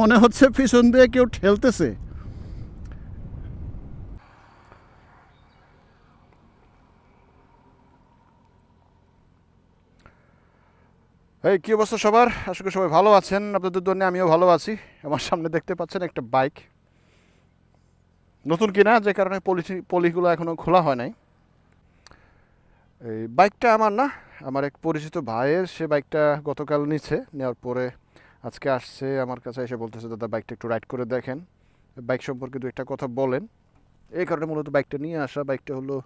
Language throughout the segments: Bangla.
মনে হচ্ছে পিছন দিয়ে কেউ ঠেলতেছে। এই কী অবস্থা সবার? আশা করি সবাই ভালো আছেন। আপনাদের জন্য আমিও ভালো আছি। আমার সামনে দেখতে পাচ্ছেন একটা বাইক, নতুন কিনা, যে কারণে পলিগুলো এখনও খোলা হয় নাই। এই বাইকটা আমার না, আমার এক পরিচিত ভাইয়ের। সে বাইকটা গতকাল নিচ্ছে, নেওয়ার পরে আজকে আসছে আমার কাছে, এসে বলতেছে দাদা বাইকটা একটু রাইড করে দেখেন, বাইক সম্পর্কে দু একটা কথা বলেন। এই কারণে মূলত বাইকটা নিয়ে আসা। বাইকটা হলো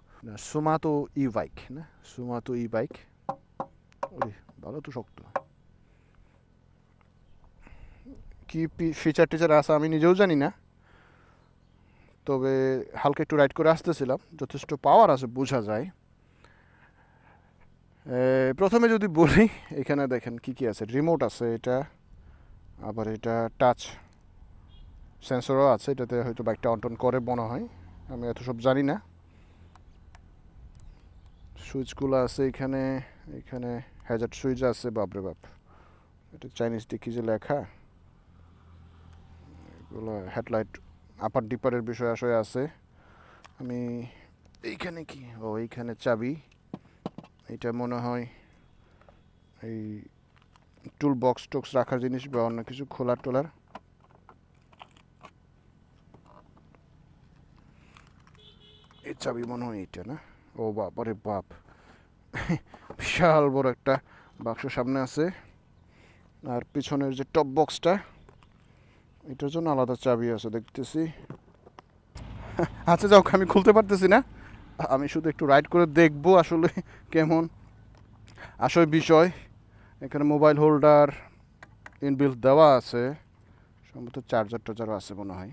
সুমাতো ই বাইক, না সুমাতো ই বাইক। ওরে ভালো তো শক্ত, কি ফিচার টিচার আছে আমি নিজেও জানি না, তবে হালকা একটু রাইড করে আসতেছিলাম, যথেষ্ট পাওয়ার আছে বোঝা যায়। প্রথমে যদি বলি, এখানে দেখেন কি কি আছে। রিমোট আছে, এটা আবার এটা টাচ সেন্সরও আছে, এটাতে হয়তো বাইকটা অন টন করে মনে হয়, আমি এত সব জানি না। সুইচগুলো আছে এখানে, এখানে হ্যাজার্ড সুইচ আছে। বাপরে বাপ, এটা চাইনিজ দিয়ে কী যে লেখা। এগুলো হেডলাইট আপার ডিপারের বিষয় আশয় আছে। আমি এইখানে কি, ও এইখানে চাবি, এটা মনে হয় এই টুল বক্স টক্স রাখার জিনিস বা অন্য কিছু খোলার টোলার। এই চাবি মনে হয় এইটা, না? ও বাপ, আরে বাপ, বিশাল বড় একটা বাক্স সামনে আছে। আর পিছনের যে টপ বক্সটা, এটার জন্য আলাদা চাবি আছে দেখতেছি। আচ্ছা যাও, আমি খুলতে পারতেছি না, আমি শুধু একটু রাইড করে দেখবো আসলে কেমন আসল বিষয়। এখানে মোবাইল হোল্ডার ইনবিল্ট দেওয়া আছে, সম্ভবত চার্জার টার্জারও আছে মনে হয়।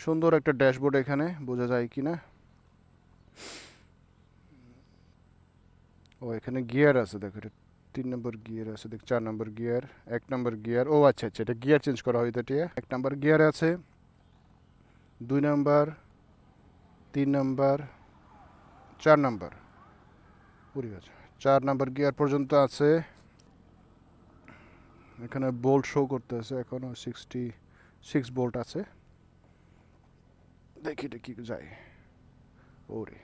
সুন্দর একটা ড্যাশবোর্ড, এখানে বোঝা যায় কি না। ও এখানে গিয়ার আছে, দেখো এটা 3 নম্বর গিয়ার আছে, দেখ 4 নম্বর গিয়ার, 1 নম্বর গিয়ার। ও আচ্ছা আচ্ছা, এটা গিয়ার চেঞ্জ করা হয়। এটা 1 নম্বর গিয়ার আছে, 2 নম্বর, 3 নম্বর, 4 নম্বর, পুরি আছে 4 নম্বর গিয়ার পর্যন্ত আছে। এখানে বোল্ট শো করতে আছে, এখনও 66 বোল্ট আছে। দেখি এটা কি যায়। ওরে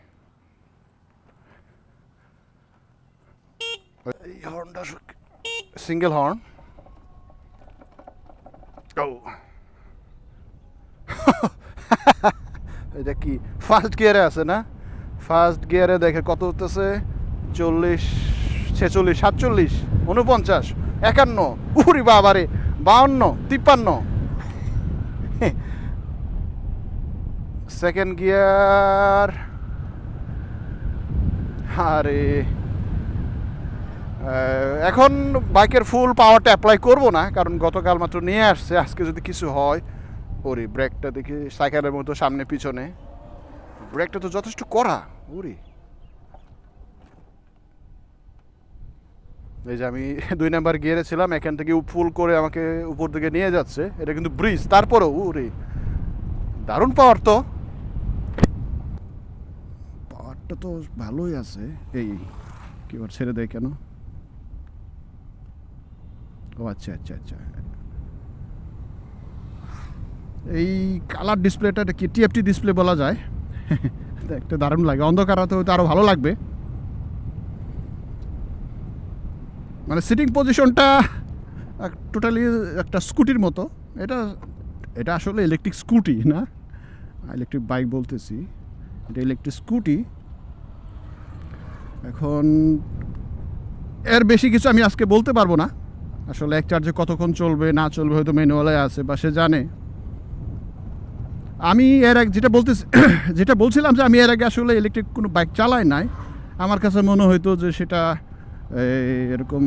এই হর্নটা সিঙ্গেল হর্ন। ও এটা কি ফার্স্ট গিয়ারে আছে না? ফার্স্ট গিয়ারে দেখে কত হতেছে, 40, 46, 47, 49, 51, উরি বাবারে, 52, 53। Second gear. আরে এখন বাইকের ফুল পাওয়ারটা অ্যাপ্লাই করবো না, কারণ গতকাল মাত্র নিয়ে আসছে। আজকে যদি কিছু হয়, ওরে ব্রেকটা দেখি সাইকেলের মতো সামনে পিছনে, ব্রেকটা তো যথেষ্ট কড়া। ওরে এই যে আমি 2 নাম্বার গিয়ারে ছিলাম, এখান থেকে ফুল করে আমাকে উপর দিকে নিয়ে যাচ্ছে। এটা কিন্তু ব্রিজ, তারপরেও ওরে দারুণ পাওয়ার। তো পাওয়ারটা তো ভালোই আছে। এই কি বার ছেড়ে দেয় কেন? ও আচ্ছা আচ্ছা আচ্ছা, এই কালার ডিসপ্লেটা কি টিএফটি ডিসপ্লে বলা যায়। একটা দারুণ লাগে, অন্ধকারাতে হয়তো আরও ভালো লাগবে। মানে সিটিং পজিশনটা টোটালি একটা স্কুটির মতো। এটা এটা আসলে ইলেকট্রিক স্কুটি না, ইলেকট্রিক বাইক বলতেছি, এটা ইলেকট্রিক স্কুটি। এখন এর বেশি কিছু আমি আজকে বলতে পারবো না। আসলে এক চার্জে কতক্ষণ চলবে না চলবে হয়তো ম্যানুয়ালে আছে বা সে জানে। আমি এর আগে যেটা বলছিলাম যে আমি এর আগে আসলে ইলেকট্রিক কোনো বাইক চালাই নাই। আমার কাছে মনে হইতো যে সেটা এরকম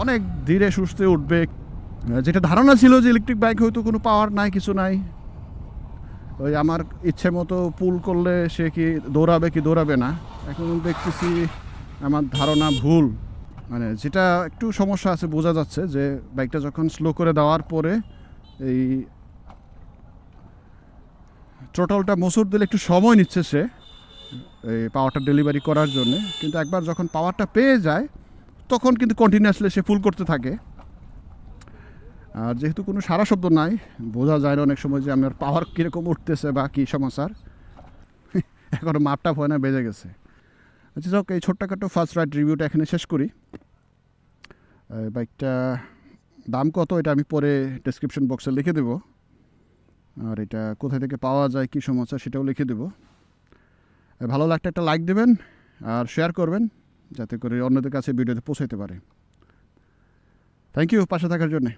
অনেক ধীরে সুস্থে উঠবে। যেটা ধারণা ছিল যে ইলেকট্রিক বাইক হয়তো কোনো পাওয়ার নাই, কিছু নাই, ওই আমার ইচ্ছে মতো পুল করলে সে কি দৌড়াবে কি দৌড়াবে না। এখন দেখতেছি আমার ধারণা ভুল। মানে যেটা একটু সমস্যা আছে বোঝা যাচ্ছে যে বাইকটা যখন স্লো করে দেওয়ার পরে এই থ্রোটলটা মোচড় দিলে একটু সময় নিচ্ছে সে এই পাওয়ারটা ডেলিভারি করার জন্যে। কিন্তু একবার যখন পাওয়ারটা পেয়ে যায় তখন কিন্তু কন্টিনিউয়াসলি সে ফুল করতে থাকে। আর যেহেতু কোনো সারা শব্দ নাই, বোঝা যায় না অনেক সময় যে আমার পাওয়ার কীরকম উঠতেছে বা কী সমাচার। এখনও মাপটা হয় না, বেজে গেছে। আচ্ছা যাক, এই ছোট্টখাটো ফার্স্ট রাইড রিভিউটা এখানে শেষ করি। বাইকটা দাম কত এটা আমি পরে ডেসক্রিপশন বক্সে লিখে দেবো, আর এটা কোথা থেকে পাওয়া যায় কী সমস্যা সেটাও লিখে দেবো। ভালো লাগলে একটা লাইক দেবেন আর শেয়ার করবেন, যাতে করে অন্যদের কাছে ভিডিওতে পৌঁছাতে পারে। থ্যাংক ইউ পাশে থাকার জন্যে।